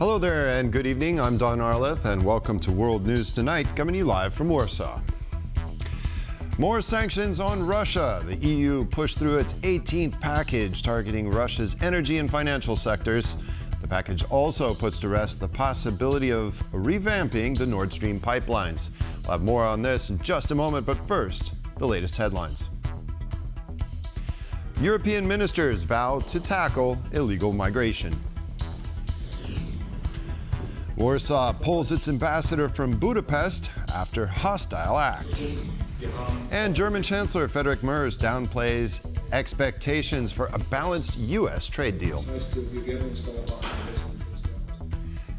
Hello there and good evening. I'm Don Arleth and welcome to World News Tonight, coming to you live from Warsaw. More sanctions on Russia. The EU pushed through its 18th package targeting Russia's energy and financial sectors. The package also puts to rest the possibility of revamping the Nord Stream pipelines. We'll have more on this in just a moment, but first, the latest headlines. European ministers vow to tackle illegal migration. Warsaw pulls its ambassador from Budapest after hostile act. And German Chancellor Friedrich Merz downplays expectations for a balanced U.S. trade deal.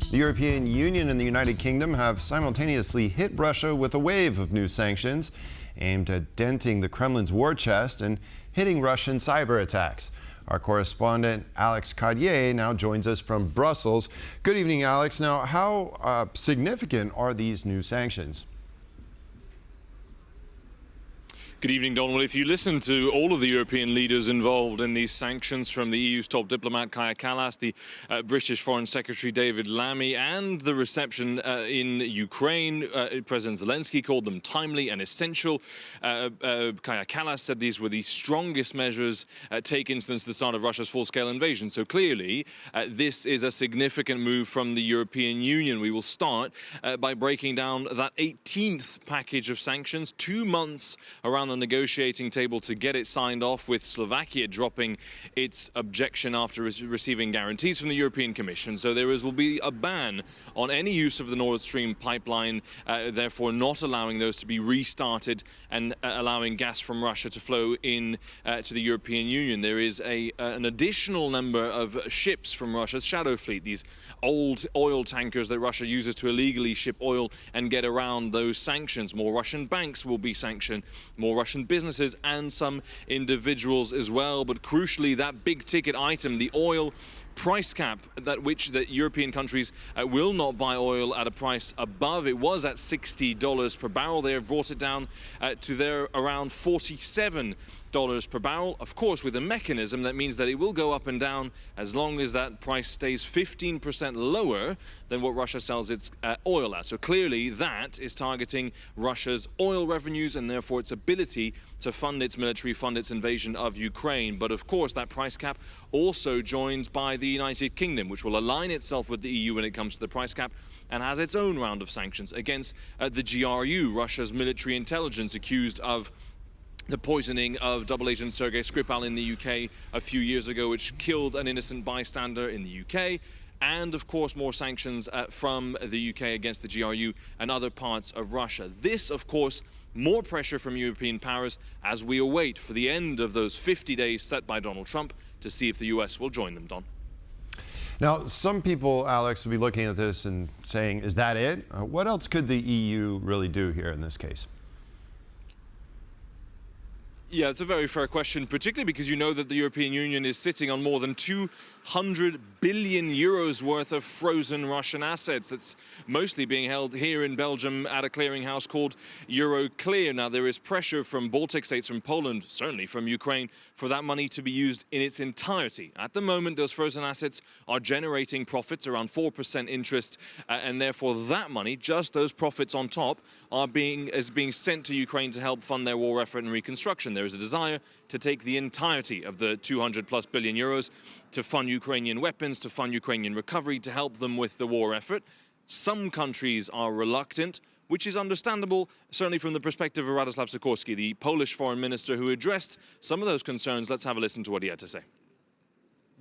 The European Union and the United Kingdom have simultaneously hit Russia with a wave of new sanctions aimed at denting the Kremlin's war chest and hitting Russian cyber attacks. Our correspondent Alex Cardier now joins us from Brussels. Good evening, Alex. Now, how significant are these new sanctions? Good evening, Don. Well, if you listen to all of the European leaders involved in these sanctions, from the EU's top diplomat Kaja Kallas, the British Foreign Secretary David Lammy, and the reception in Ukraine, President Zelensky called them timely and essential. Kaja Kallas said these were the strongest measures taken since the start of Russia's full-scale invasion. So clearly, this is a significant move from the European Union. We will start by breaking down that 18th package of sanctions, 2 months around the negotiating table to get it signed off, with Slovakia dropping its objection after receiving guarantees from the European Commission. So there will be a ban on any use of the Nord Stream pipeline, therefore not allowing those to be restarted and allowing gas from Russia to flow in to the European Union. There is an additional number of ships from Russia's shadow fleet, these old oil tankers that Russia uses to illegally ship oil and get around those sanctions. More Russian banks will be sanctioned, more Russian businesses and some individuals as well. But crucially, that big ticket item, the oil price cap, that which the European countries will not buy oil at a price above. It was at $60 per barrel. They have brought it down to their around $47 per barrel, of course with a mechanism that means that it will go up and down as long as that price stays 15% lower than what Russia sells its oil at. So clearly that is targeting Russia's oil revenues and therefore its ability to fund its military, fund its invasion of Ukraine. But of course that price cap also joined by the United Kingdom, which will align itself with the EU when it comes to the price cap, and has its own round of sanctions against the GRU, Russia's military intelligence, accused of the poisoning of double agent Sergei Skripal in the UK a few years ago, which killed an innocent bystander in the UK. And of course more sanctions from the UK against the GRU and other parts of Russia. This, of course, more pressure from European powers as we await for the end of those 50 days set by Donald Trump to see if the US will join them, Don. Now, some people, Alex, will be looking at this and saying, is that it? What else could the EU really do here in this case? Yeah, it's a very fair question, particularly because you know that the European Union is sitting on more than 200 billion euros worth of frozen Russian assets that's mostly being held here in Belgium at a clearinghouse called Euroclear. Now, there is pressure from Baltic states, from Poland, certainly from Ukraine, for that money to be used in its entirety. At the moment, those frozen assets are generating profits, around 4% interest, and therefore that money, just those profits on top, is being sent to Ukraine to help fund their war effort and reconstruction. There is a desire to take the entirety of the 200+ billion euros to fund Ukrainian weapons, to fund Ukrainian recovery, to help them with the war effort. Some countries are reluctant, which is understandable, certainly from the perspective of Radoslaw Sikorski, the Polish foreign minister, who addressed some of those concerns. Let's have a listen to what he had to say.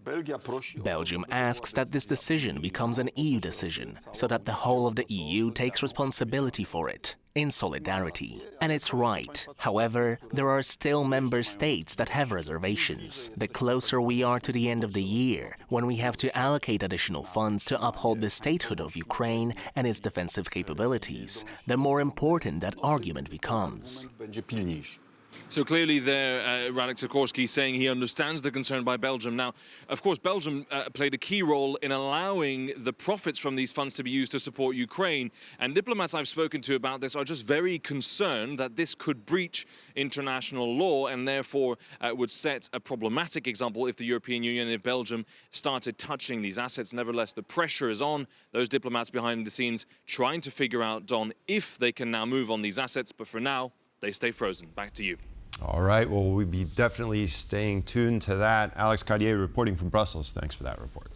Belgium asks that this decision becomes an EU decision, so that the whole of the EU takes responsibility for it, in solidarity. And it's right. However, there are still member states that have reservations. The closer we are to the end of the year, when we have to allocate additional funds to uphold the statehood of Ukraine and its defensive capabilities, the more important that argument becomes. So clearly there, Radek Sikorski saying he understands the concern by Belgium. Now, of course, Belgium played a key role in allowing the profits from these funds to be used to support Ukraine. And diplomats I've spoken to about this are just very concerned that this could breach international law and therefore would set a problematic example if the European Union and if Belgium started touching these assets. Nevertheless, the pressure is on those diplomats behind the scenes trying to figure out, Don, if they can now move on these assets. But for now, they stay frozen. Back to you. All right, well, we'll be definitely staying tuned to that. Alex Cartier reporting from Brussels. Thanks for that report.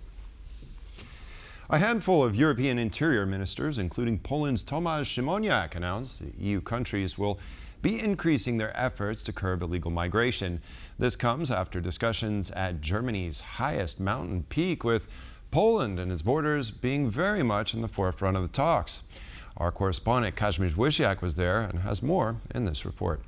A handful of European interior ministers, including Poland's Tomasz Siemoniak, announced the EU countries will be increasing their efforts to curb illegal migration. This comes after discussions at Germany's highest mountain peak, with Poland and its borders being very much in the forefront of the talks. Our correspondent Kazimierz Wysiak was there and has more in this report.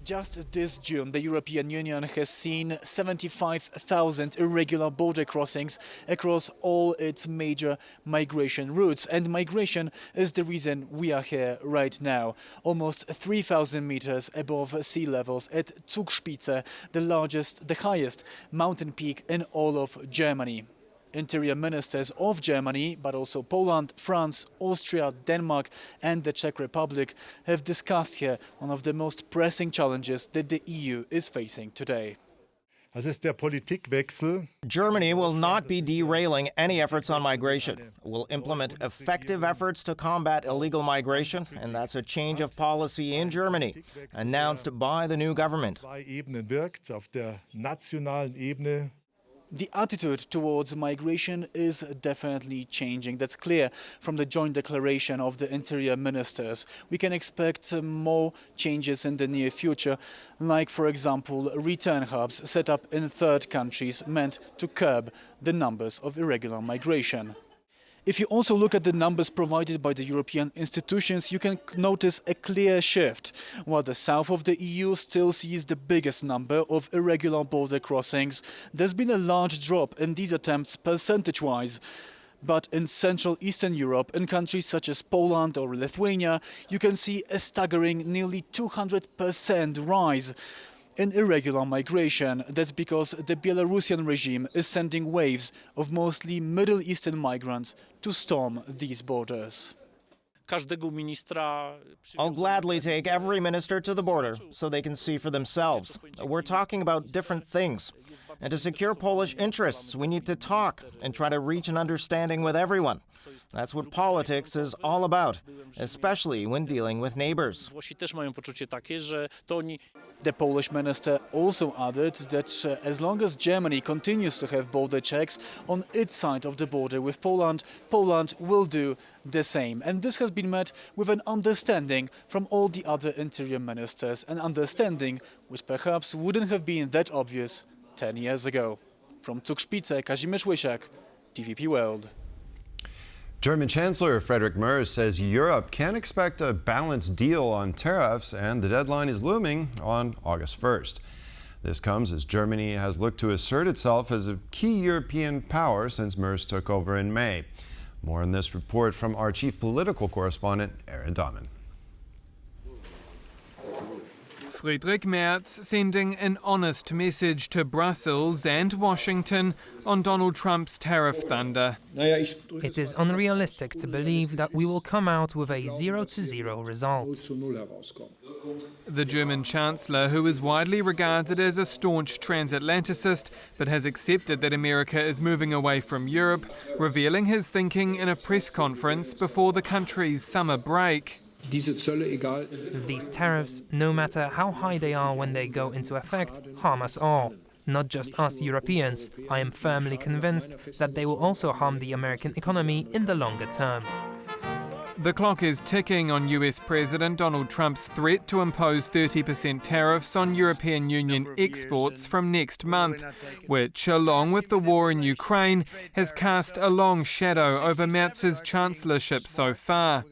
Just this June, the European Union has seen 75,000 irregular border crossings across all its major migration routes. And migration is the reason we are here right now. Almost 3,000 meters above sea levels at Zugspitze, the highest mountain peak in all of Germany. Interior ministers of Germany, but also Poland, France, Austria, Denmark and the Czech Republic have discussed here one of the most pressing challenges that the EU is facing today. Germany will not be derailing any efforts on migration. We'll implement effective efforts to combat illegal migration, and that's a change of policy in Germany, announced by the new government. The attitude towards migration is definitely changing. That's clear from the joint declaration of the interior ministers. We can expect more changes in the near future, like, for example, return hubs set up in third countries meant to curb the numbers of irregular migration. If you also look at the numbers provided by the European institutions, you can notice a clear shift. While the south of the EU still sees the biggest number of irregular border crossings, there's been a large drop in these attempts percentage-wise. But in Central Eastern Europe, in countries such as Poland or Lithuania, you can see a staggering nearly 200% rise in irregular migration. That's because the Belarusian regime is sending waves of mostly Middle Eastern migrants to storm these borders. I'll gladly take every minister to the border so they can see for themselves. We're talking about different things. And to secure Polish interests, we need to talk and try to reach an understanding with everyone. That's what politics is all about, especially when dealing with neighbors. The Polish minister also added that as long as Germany continues to have border checks on its side of the border with Poland, Poland will do the same. And this has been met with an understanding from all the other interior ministers, an understanding which perhaps wouldn't have been that obvious 10 years ago. From Zugspitze, Kazimierz Wysiak, TVP World. German Chancellor Friedrich Merz says Europe can expect a balanced deal on tariffs, and the deadline is looming on August 1st. This comes as Germany has looked to assert itself as a key European power since Merz took over in May. More in this report from our chief political correspondent, Aaron Dahman. Friedrich Merz sending an honest message to Brussels and Washington on Donald Trump's tariff thunder. It is unrealistic to believe that we will come out with a 0-0 result. The German Chancellor, who is widely regarded as a staunch transatlanticist but has accepted that America is moving away from Europe, revealing his thinking in a press conference before the country's summer break. These tariffs, no matter how high they are when they go into effect, harm us all. Not just us Europeans. I am firmly convinced that they will also harm the American economy in the longer term. The clock is ticking on US President Donald Trump's threat to impose 30% tariffs on European Union exports from next month, which, along with the war in Ukraine, has cast a long shadow over Merz's chancellorship so far.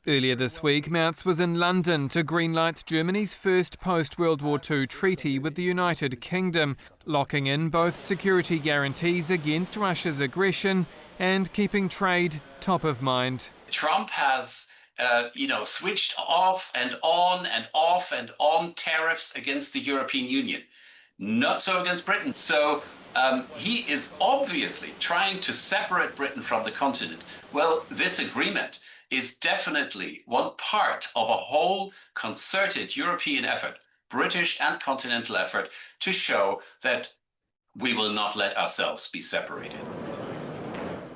Earlier this week, Merz was in London to greenlight Germany's first post-World War II treaty with the United Kingdom, locking in both security guarantees against Russia's aggression and keeping trade top of mind. Trump has switched off and on and off and on tariffs against the European Union. Not so against Britain. So he is obviously trying to separate Britain from the continent. Well, this agreement is definitely one part of a whole concerted European effort, British and continental effort, to show that we will not let ourselves be separated.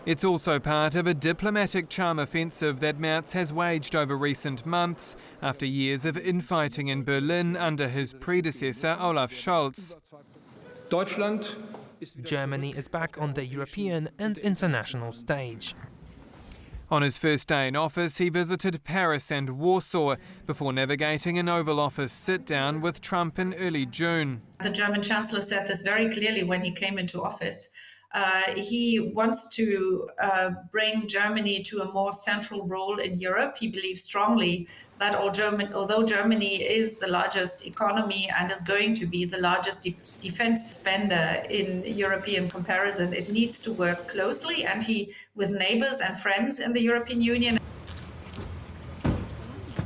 It's also part of a diplomatic charm offensive that Merz has waged over recent months after years of infighting in Berlin under his predecessor Olaf Scholz. Germany is back on the European and international stage. On his first day in office, he visited Paris and Warsaw before navigating an Oval Office sit-down with Trump in early June. The German Chancellor said this very clearly when he came into office. He wants to bring Germany to a more central role in Europe. He believes strongly that although Germany is the largest economy and is going to be the largest defense spender in European comparison, it needs to work closely with neighbors and friends in the European Union.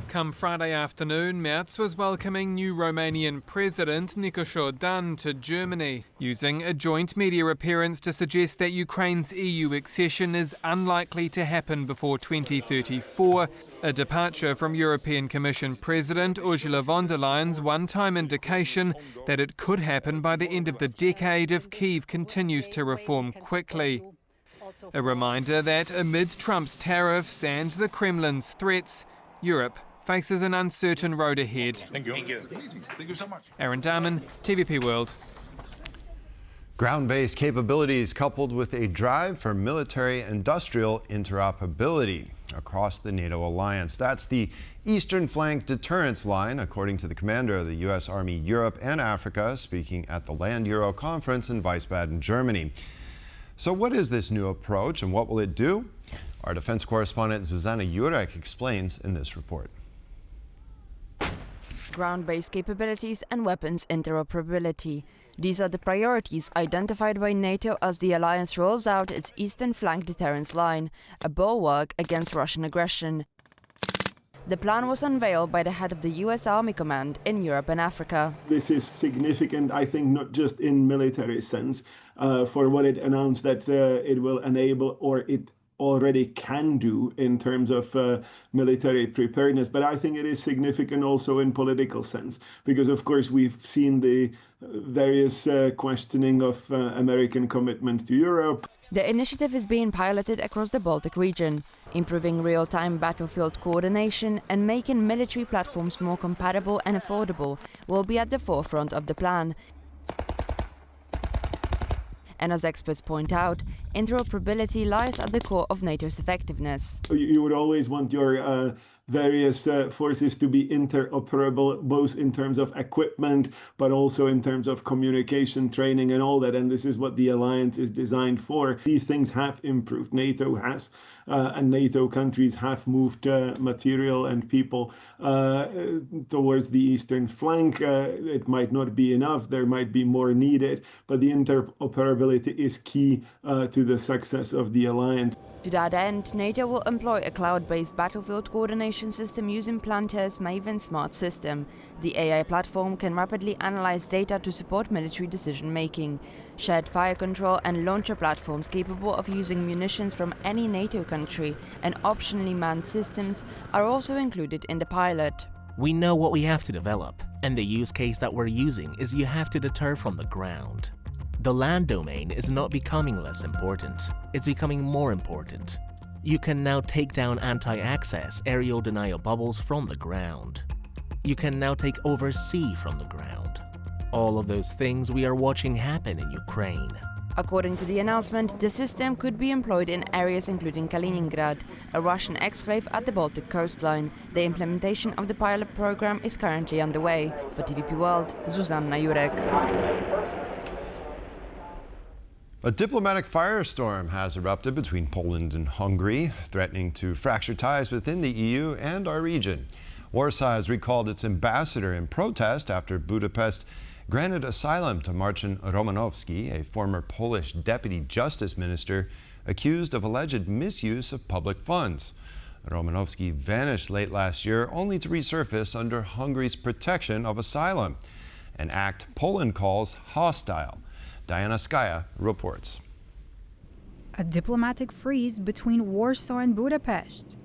Come Friday afternoon, Merz was welcoming new Romanian President Nicolae Dan to Germany, using a joint media appearance to suggest that Ukraine's EU accession is unlikely to happen before 2034, a departure from European Commission President Ursula von der Leyen's one-time indication that it could happen by the end of the decade if Kyiv continues to reform quickly. A reminder that amid Trump's tariffs and the Kremlin's threats, Europe faces an uncertain road ahead. Thank you. Thank you so much. Aaron Darman, TVP World. Ground-based capabilities coupled with a drive for military-industrial interoperability across the NATO alliance. That's the Eastern Flank Deterrence Line, according to the commander of the U.S. Army Europe and Africa, speaking at the Land Euro Conference in Wiesbaden, Germany. So what is this new approach and what will it do? Our defense correspondent Zuzana Jurek explains in this report. Ground-based capabilities and weapons interoperability. These are the priorities identified by NATO as the alliance rolls out its Eastern Flank Deterrence Line, a bulwark against Russian aggression. The plan was unveiled by the head of the US Army Command in Europe and Africa. This is significant, I think, not just in military sense, for what it announced that it will enable, or it already can do in terms of military preparedness. But I think it is significant also in political sense, because of course we've seen the various questioning of American commitment to Europe. The initiative is being piloted across the Baltic region, improving real-time battlefield coordination and making military platforms more compatible and affordable will be at the forefront of the plan. And as experts point out, interoperability lies at the core of NATO's effectiveness. You would always want your various forces to be interoperable, both in terms of equipment, but also in terms of communication, training and all that. And this is what the alliance is designed for. These things have improved. NATO has, and NATO countries have moved material and people towards the eastern flank. It might not be enough. There might be more needed, but the interoperability is key to the success of the alliance. To that end, NATO will employ a cloud-based battlefield coordination system using Planter's Maven Smart system. The AI platform can rapidly analyze data to support military decision-making. Shared fire control and launcher platforms capable of using munitions from any NATO country and optionally manned systems are also included in the pilot. We know what we have to develop, and the use case that we're using is you have to deter from the ground. The land domain is not becoming less important, it's becoming more important. You can now take down anti-access aerial denial bubbles from the ground. You can now take over sea from the ground. All of those things we are watching happen in Ukraine. According to the announcement, the system could be employed in areas including Kaliningrad, a Russian exclave at the Baltic coastline. The implementation of the pilot program is currently underway. For TVP World, Zuzana Jurek. A diplomatic firestorm has erupted between Poland and Hungary, threatening to fracture ties within the EU and our region. Warsaw has recalled its ambassador in protest after Budapest granted asylum to Marcin Romanowski, a former Polish deputy justice minister accused of alleged misuse of public funds. Romanowski vanished late last year, only to resurface under Hungary's protection of asylum, an act Poland calls hostile. Diana Skaya reports. A diplomatic freeze between Warsaw and Budapest.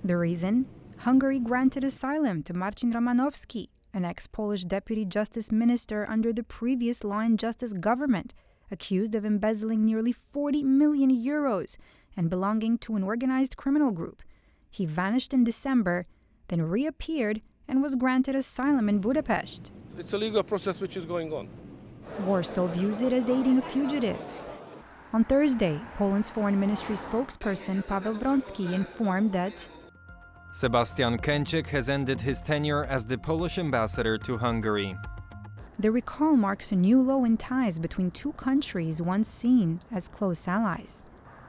The reason? Hungary granted asylum to Marcin Romanowski, an ex-Polish deputy justice minister under the previous Law and Justice government, accused of embezzling nearly 40 million euros and belonging to an organized criminal group. He vanished in December, then reappeared and was granted asylum in Budapest. It's a legal process which is going on. Warsaw views it as aiding a fugitive. On Thursday, Poland's foreign ministry spokesperson Paweł Wronski informed that Sebastian Kęcik has ended his tenure as the Polish ambassador to Hungary. the recall marks a new low in ties between two countries once seen as close allies.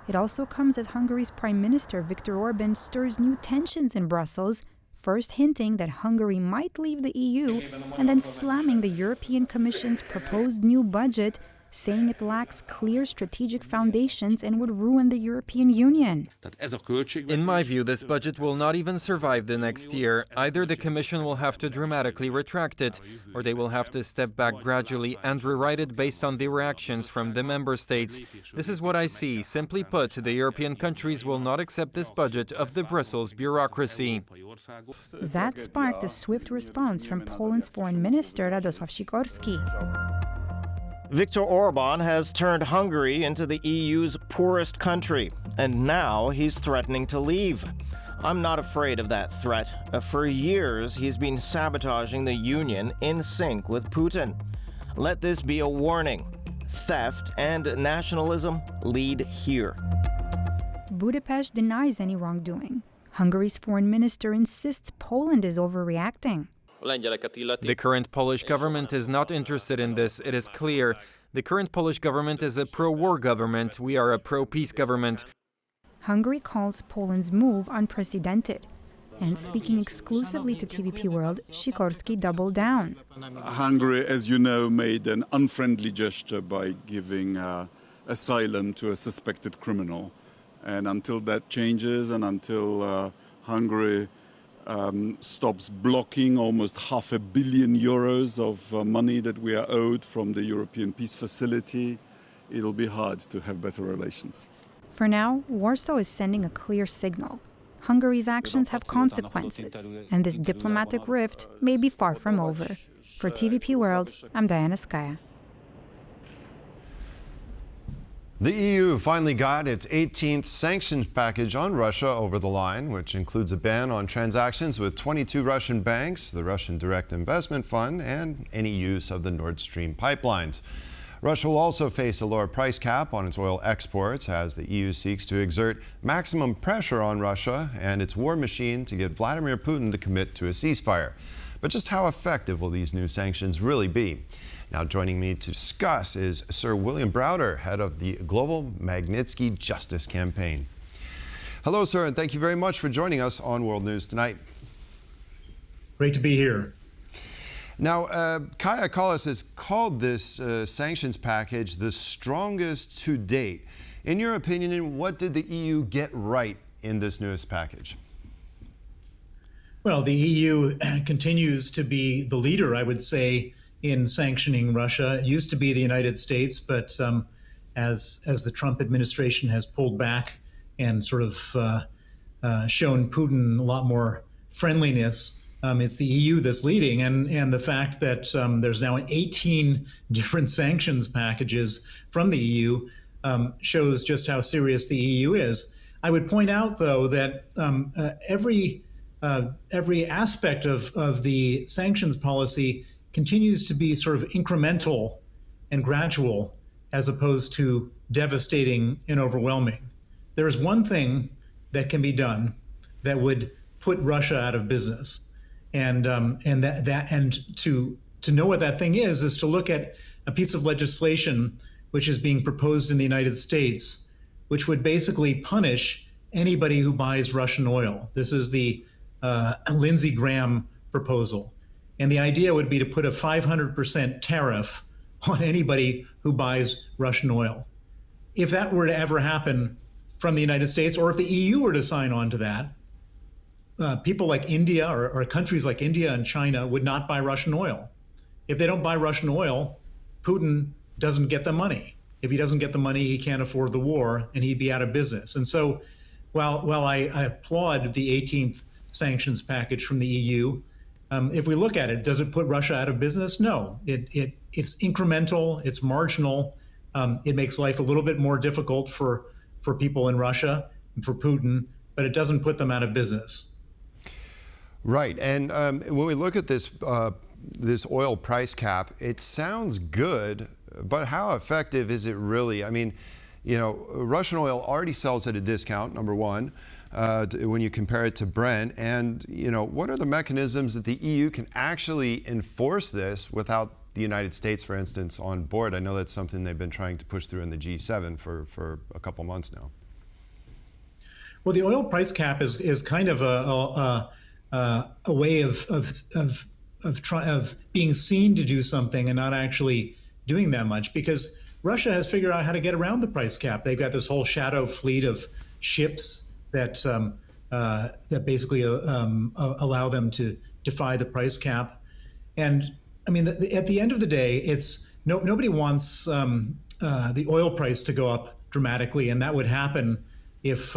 It also comes as Hungary's Prime Minister Viktor Orban stirs new tensions in Brussels, first hinting that Hungary might leave the EU and then slamming the European Commission's proposed new budget, saying it lacks clear strategic foundations and would ruin the European Union. In my view, this budget will not even survive the next year. Either the Commission will have to dramatically retract it, or they will have to step back gradually and rewrite it based on the reactions from the member states. This is what I see. Simply put, the European countries will not accept this budget of the Brussels bureaucracy. That sparked a swift response from Poland's Foreign Minister Radosław Sikorski. Viktor Orban has turned Hungary into the EU's poorest country, and now he's threatening to leave. I'm not afraid of that threat. For years, he's been sabotaging the Union in sync with Putin. Let this be a warning. Theft and nationalism lead here. Budapest denies any wrongdoing. Hungary's foreign minister insists Poland is overreacting. The current Polish government is not interested in this, it is clear. The current Polish government is a pro-war government. We are a pro-peace government. Hungary calls Poland's move unprecedented. And speaking exclusively to TVP World, Sikorski doubled down. Hungary, as you know, made an unfriendly gesture by giving asylum to a suspected criminal. And until that changes and until Hungary stops blocking almost €500 million of money that we are owed from the European Peace Facility, it'll be hard to have better relations. For now, Warsaw is sending a clear signal. Hungary's actions have consequences, and this diplomatic rift may be far from over. For TVP World, I'm Diana Skaya. The EU finally got its 18th sanctions package on Russia over the line, which includes a ban on transactions with 22 Russian banks, the Russian Direct Investment Fund, and any use of the Nord Stream pipelines. Russia will also face a lower price cap on its oil exports as the EU seeks to exert maximum pressure on Russia and its war machine to get Vladimir Putin to commit to a ceasefire. But just how effective will these new sanctions really be? Now joining me to discuss is Sir William Browder, head of the Global Magnitsky Justice Campaign. Hello, sir, and thank you very much for joining us on World News Tonight. Great to be here. Now, Kaja Kallas has called this sanctions package the strongest to date. In your opinion, what did the EU get right in this newest package? Well, the EU continues to be the leader, I would say, in sanctioning Russia. It used to be the United States, but as the Trump administration has pulled back and sort of shown Putin a lot more friendliness, it's the EU that's leading. And the fact that there's now 18 different sanctions packages from the EU shows just how serious the EU is. I would point out, though, that every aspect of the sanctions policy continues to be sort of incremental and gradual as opposed to devastating and overwhelming. There's one thing that can be done that would put Russia out of business. And to know what that thing is to look at a piece of legislation which is being proposed in the United States, which would basically punish anybody who buys Russian oil. This is the Lindsey Graham proposal. And the idea would be to put a 500% tariff on anybody who buys Russian oil. If that were to ever happen from the United States, or if the EU were to sign on to that, people like India or countries like India and China would not buy Russian oil. If they don't buy Russian oil, Putin doesn't get the money. If he doesn't get the money, he can't afford the war, and he'd be out of business. And so, while I applaud the 18th sanctions package from the EU, if we look at it, does it put Russia out of business? No. It's incremental. It's marginal. It makes life a little bit more difficult for people in Russia and for Putin, but it doesn't put them out of business. Right. And when we look at this oil price cap, it sounds good, but how effective is it really? I mean, Russian oil already sells at a discount, number one, when you compare it to Brent. And, what are the mechanisms that the EU can actually enforce this without the United States, for instance, on board? I know that's something they've been trying to push through in the G7 for a couple months now. Well, the oil price cap is kind of a way of being seen to do something and not actually doing that much, because Russia has figured out how to get around the price cap. They've got this whole shadow fleet of ships that basically allow them to defy the price cap. And I mean, at the end of the day, nobody wants the oil price to go up dramatically, and that would happen if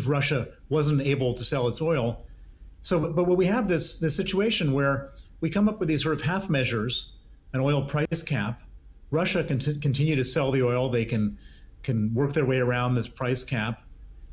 Russia wasn't able to sell its oil. So, but we have this situation where we come up with these sort of half measures, an oil price cap. Russia can continue to sell the oil. They can work their way around this price cap.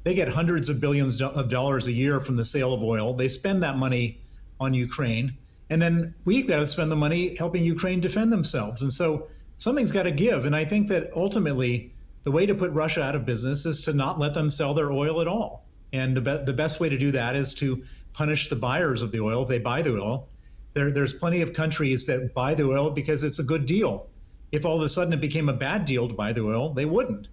They get hundreds of billions of dollars a year from the sale of oil. They spend that money on Ukraine. And then we've got to spend the money helping Ukraine defend themselves. And so something's got to give. And I think that ultimately the way to put Russia out of business is to not let them sell their oil at all. And the best way to do that is to punish the buyers of the oil if they buy the oil. There's plenty of countries that buy the oil because it's a good deal. If all of a sudden it became a bad deal to buy the oil, they wouldn't.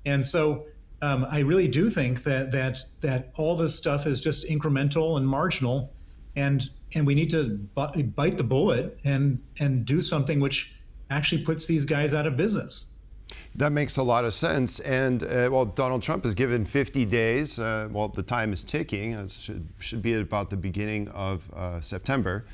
And so I really do think that all this stuff is just incremental and marginal, and we need to bite the bullet and do something which actually puts these guys out of business. That makes a lot of sense. And Donald Trump has given 50 days. The time is ticking. It should be at about the beginning of September.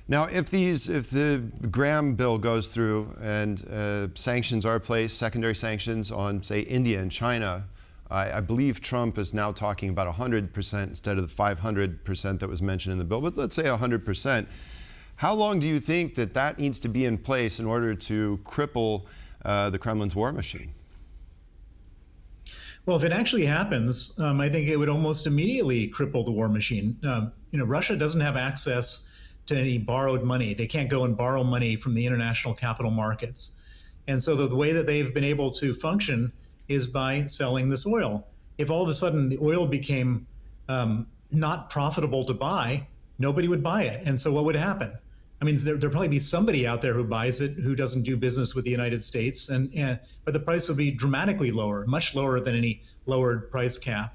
Now, if the Graham bill goes through and sanctions are placed, secondary sanctions on, say, India and China, I believe Trump is now talking about 100% instead of the 500% that was mentioned in the bill, but let's say 100%. How long do you think that needs to be in place in order to cripple the Kremlin's war machine? Well, if it actually happens, I think it would almost immediately cripple the war machine. Russia doesn't have access to any borrowed money. They can't go and borrow money from the international capital markets. And so the way that they've been able to function is by selling this oil. If all of a sudden the oil became not profitable to buy, nobody would buy it. And so what would happen? I mean, there'll probably be somebody out there who buys it who doesn't do business with the United States, but the price would be dramatically lower, much lower than any lowered price cap.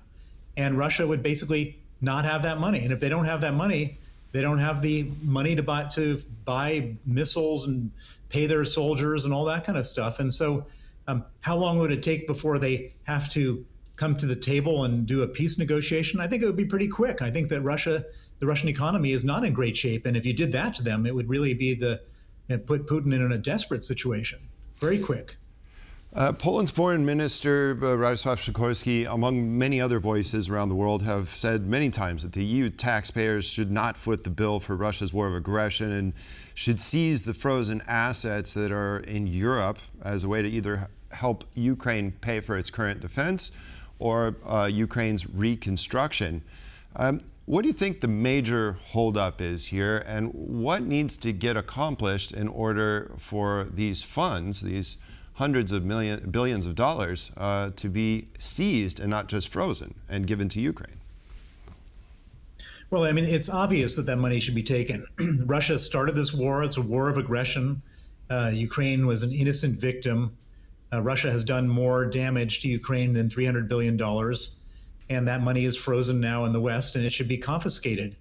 And Russia would basically not have that money. And if they don't have that money, they don't have the money to buy missiles and pay their soldiers and all that kind of stuff. And so how long would it take before they have to come to the table and do a peace negotiation? I think it would be pretty quick. I think that the Russian economy is not in great shape. And if you did that to them, it would really be put Putin in a desperate situation. Very quick. Poland's foreign minister, Radosław Sikorski, among many other voices around the world, have said many times that the EU taxpayers should not foot the bill for Russia's war of aggression and should seize the frozen assets that are in Europe as a way to either help Ukraine pay for its current defense or Ukraine's reconstruction. What do you think the major holdup is here, and what needs to get accomplished in order for these funds, these hundreds of billions of dollars, to be seized and not just frozen and given to Ukraine? Well, I mean, it's obvious that money should be taken. Russia started this war. It's a war of aggression. Ukraine was an innocent victim. Russia has done more damage to Ukraine than $300 billion. And that money is frozen now in the West, and it should be confiscated.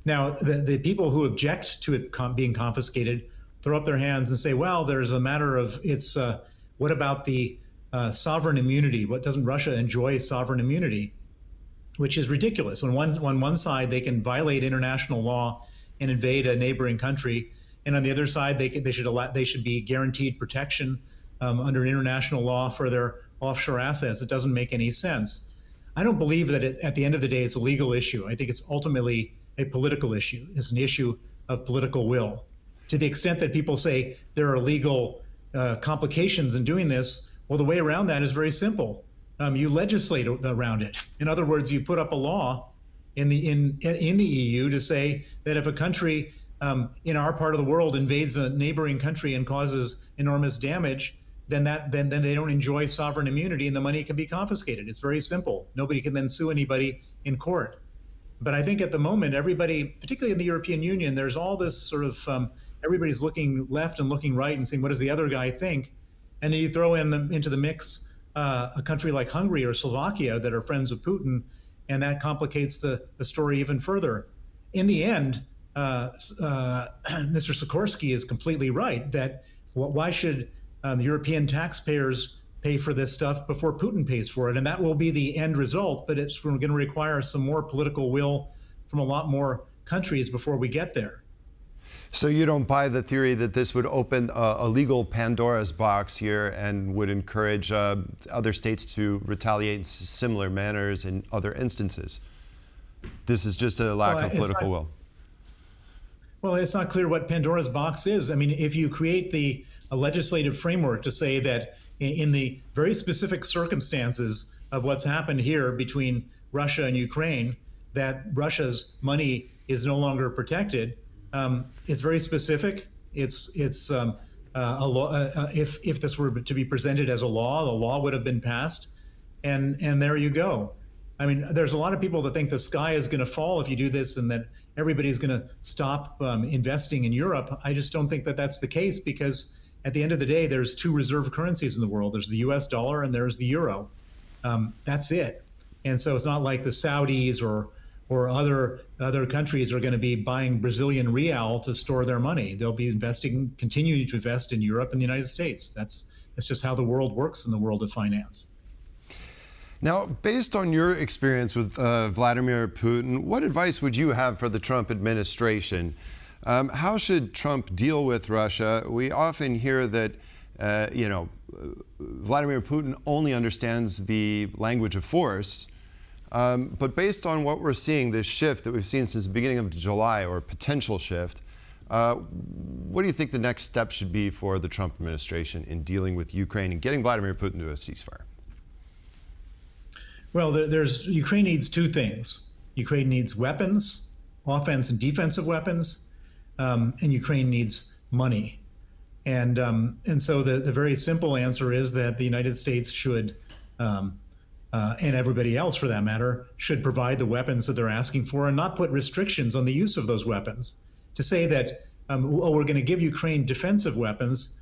Now, the people who object to it being confiscated throw up their hands and say, well, there's a matter of what about the sovereign immunity? What doesn't Russia enjoy sovereign immunity? which is ridiculous. On one side, they can violate international law and invade a neighboring country, and on the other side, they should be guaranteed protection under international law for their offshore assets. It doesn't make any sense. I don't believe that at the end of the day, it's a legal issue. I think it's ultimately a political issue. It's an issue of political will. To the extent that people say there are legal complications in doing this, well, the way around that is very simple. You legislate around it. In other words, you put up a law in the EU to say that if a country in our part of the world invades a neighboring country and causes enormous damage, then they don't enjoy sovereign immunity and the money can be confiscated. It's very simple. Nobody can then sue anybody in court. But I think at the moment, everybody, particularly in the European Union, there's all this sort of everybody's looking left and looking right and saying, what does the other guy think? And then you throw into the mix a country like Hungary or Slovakia that are friends of Putin, and that complicates the story even further. In the end, Mr. Sikorsky is completely right that why should the European taxpayers pay for this stuff before Putin pays for it? And that will be the end result, but we're going to require some more political will from a lot more countries before we get there. So you don't buy the theory that this would open a legal Pandora's box here and would encourage other states to retaliate in similar manners in other instances? This is just a lack of political will. Well, it's not clear what Pandora's box is. I mean, if you create a legislative framework to say that in the very specific circumstances of what's happened here between Russia and Ukraine, that Russia's money is no longer protected, it's very specific. It's a law. If this were to be presented as a law, the law would have been passed, and there you go. I mean, there's a lot of people that think the sky is going to fall if you do this, and that everybody's going to stop investing in Europe. I just don't think that that's the case, because at the end of the day, there's two reserve currencies in the world. There's the US dollar and there's the euro. That's it. And so it's not like the Saudis or other countries are going to be buying Brazilian real to store their money. They'll be continuing to invest in Europe and the United States. That's just how the world works in the world of finance. Now, based on your experience with Vladimir Putin, what advice would you have for the Trump administration? How should Trump deal with Russia? We often hear that, Vladimir Putin only understands the language of force. But based on what we're seeing, this shift that we've seen since the beginning of July, or potential shift, what do you think the next step should be for the Trump administration in dealing with Ukraine and getting Vladimir Putin to a ceasefire? Well, Ukraine needs two things. Ukraine needs weapons, offense and defensive weapons, and Ukraine needs money. And so the very simple answer is that the United States should, and everybody else for that matter, should provide the weapons that they're asking for and not put restrictions on the use of those weapons. To say that, we're going to give Ukraine defensive weapons,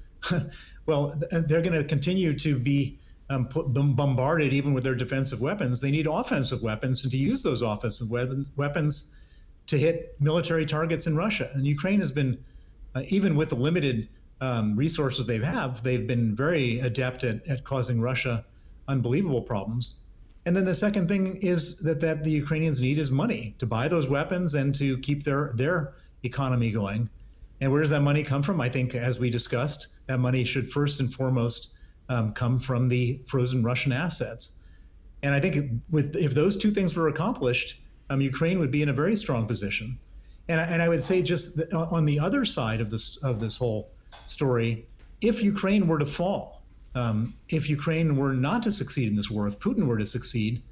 well, they're going to continue to be bombarded even with their defensive weapons. They need offensive weapons, and to use those offensive weapons to hit military targets in Russia. And Ukraine has been, even with the limited resources they've been very adept at causing Russia unbelievable problems. And then the second thing is that the Ukrainians need is money to buy those weapons and to keep their economy going. And where does that money come from? I think, as we discussed, that money should first and foremost come from the frozen Russian assets. And I think if those two things were accomplished, Ukraine would be in a very strong position. And I would say, just on the other side of this whole story, if Ukraine were to fall, if Ukraine were not to succeed in this war, if Putin were to succeed,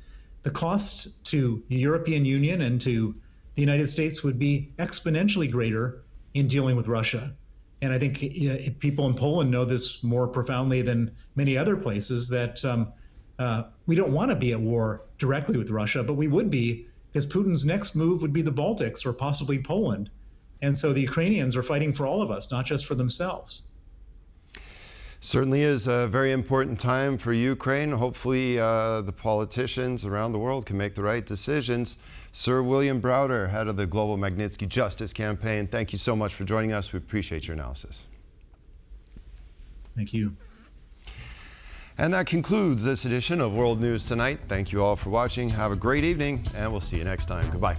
the cost to the European Union and to the United States would be exponentially greater in dealing with Russia. And I think people in Poland know this more profoundly than many other places, that we don't want to be at war directly with Russia, but we would be, because Putin's next move would be the Baltics or possibly Poland. And so the Ukrainians are fighting for all of us, not just for themselves. Certainly is a very important time for Ukraine. Hopefully the politicians around the world can make the right decisions. Sir William Browder, head of the Global Magnitsky Justice Campaign, thank you so much for joining us. We appreciate your analysis. Thank you. And that concludes this edition of World News Tonight. Thank you all for watching. Have a great evening, and we'll see you next time. Goodbye.